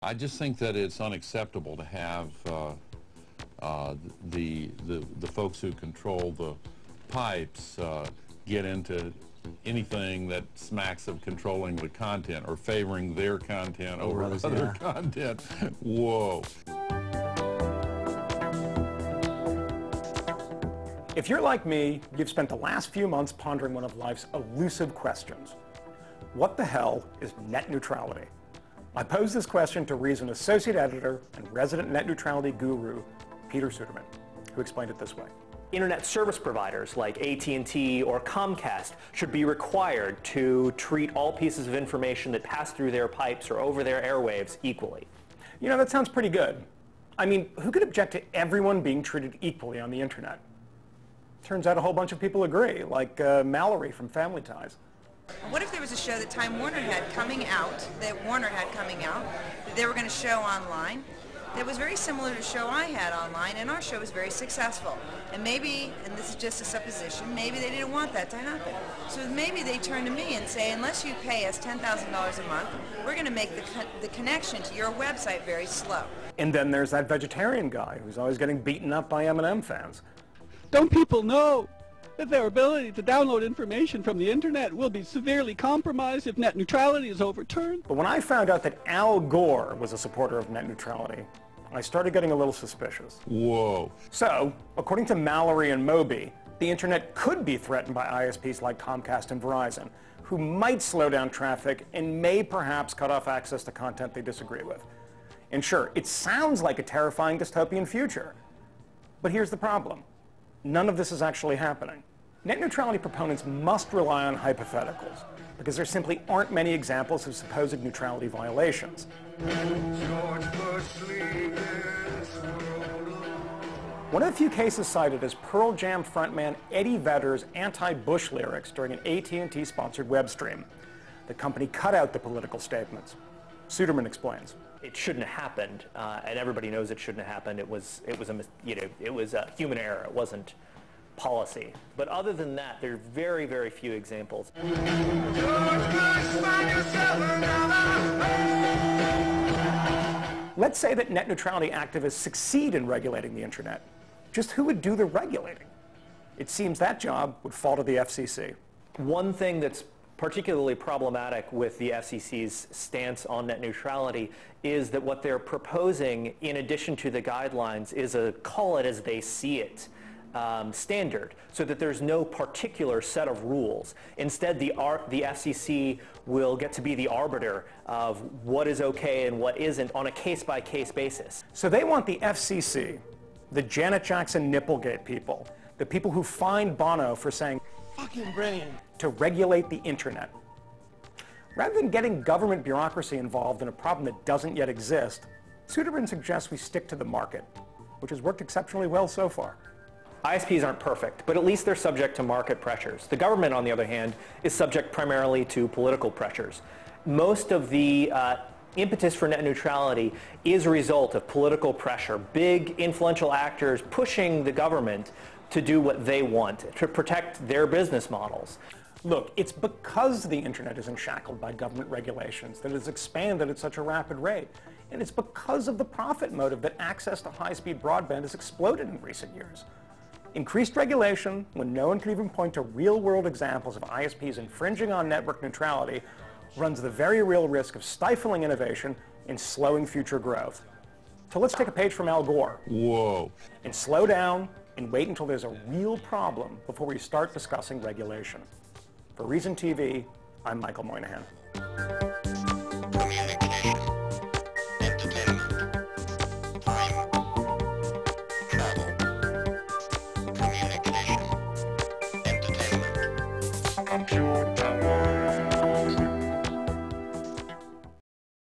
I just think that it's unacceptable to have the folks who control the pipes get into anything that smacks of controlling the content or favoring their content over other content. Whoa. If you're like me, you've spent the last few months pondering one of life's elusive questions. What the hell is net neutrality? I posed this question to Reason associate editor and resident net neutrality guru, Peter Suderman, who explained it this way. Internet service providers like AT&T or Comcast should be required to treat all pieces of information that pass through their pipes or over their airwaves equally. You know, that sounds pretty good. I mean, who could object to everyone being treated equally on the internet? Turns out a whole bunch of people agree, like Mallory from Family Ties. What if there was a show that Time Warner had coming out, that they were going to show online, that was very similar to a show I had online, and our show was very successful. And maybe, and this is just a supposition, maybe they didn't want that to happen. So maybe they turn to me and say, unless you pay us $10,000 a month, we're going to make the connection to your website very slow. And then there's that vegetarian guy who's always getting beaten up by M&M fans. Don't people know that their ability to download information from the internet will be severely compromised if net neutrality is overturned? But when I found out that Al Gore was a supporter of net neutrality, I started getting a little suspicious. Whoa. So, according to Mallory and Moby, the internet could be threatened by ISPs like Comcast and Verizon, who might slow down traffic and may perhaps cut off access to content they disagree with. And sure, it sounds like a terrifying dystopian future. But here's the problem. None of this is actually happening. Net neutrality proponents must rely on hypotheticals, because there simply aren't many examples of supposed neutrality violations. One of the few cases cited is Pearl Jam frontman Eddie Vedder's anti-Bush lyrics during an AT&T-sponsored web stream. The company cut out the political statements. Suderman explains. It shouldn't have happened, and everybody knows it shouldn't have happened. It was a human error. It wasn't policy. But other than that, there are very, very few examples. Let's say that net neutrality activists succeed in regulating the internet. Just who would do the regulating? It seems that job would fall to the FCC. One thing that's particularly problematic with the FCC's stance on net neutrality is that what they're proposing, in addition to the guidelines, is a call it as they see it standard, so that there's no particular set of rules. Instead, the FCC will get to be the arbiter of what is okay and what isn't on a case-by-case basis. So they want the FCC, the Janet Jackson Nipplegate people, the people who fined Bono for saying "fucking brilliant," to regulate the internet. Rather than getting government bureaucracy involved in a problem that doesn't yet exist, Suderman suggests we stick to the market, which has worked exceptionally well so far. ISPs aren't perfect, but at least they're subject to market pressures. The government, on the other hand, is subject primarily to political pressures. Most of the impetus for net neutrality is a result of political pressure, big influential actors pushing the government to do what they want, to protect their business models. Look, it's because the internet isn't shackled by government regulations that it's expanded at such a rapid rate. And it's because of the profit motive that access to high-speed broadband has exploded in recent years. Increased regulation, when no one can even point to real-world examples of ISPs infringing on network neutrality, runs the very real risk of stifling innovation and slowing future growth. So let's take a page from Al Gore. Whoa. And slow down and wait until there's a real problem before we start discussing regulation. For Reason TV, I'm Michael Moynihan. Communication, entertainment, time, travel. Communication, entertainment.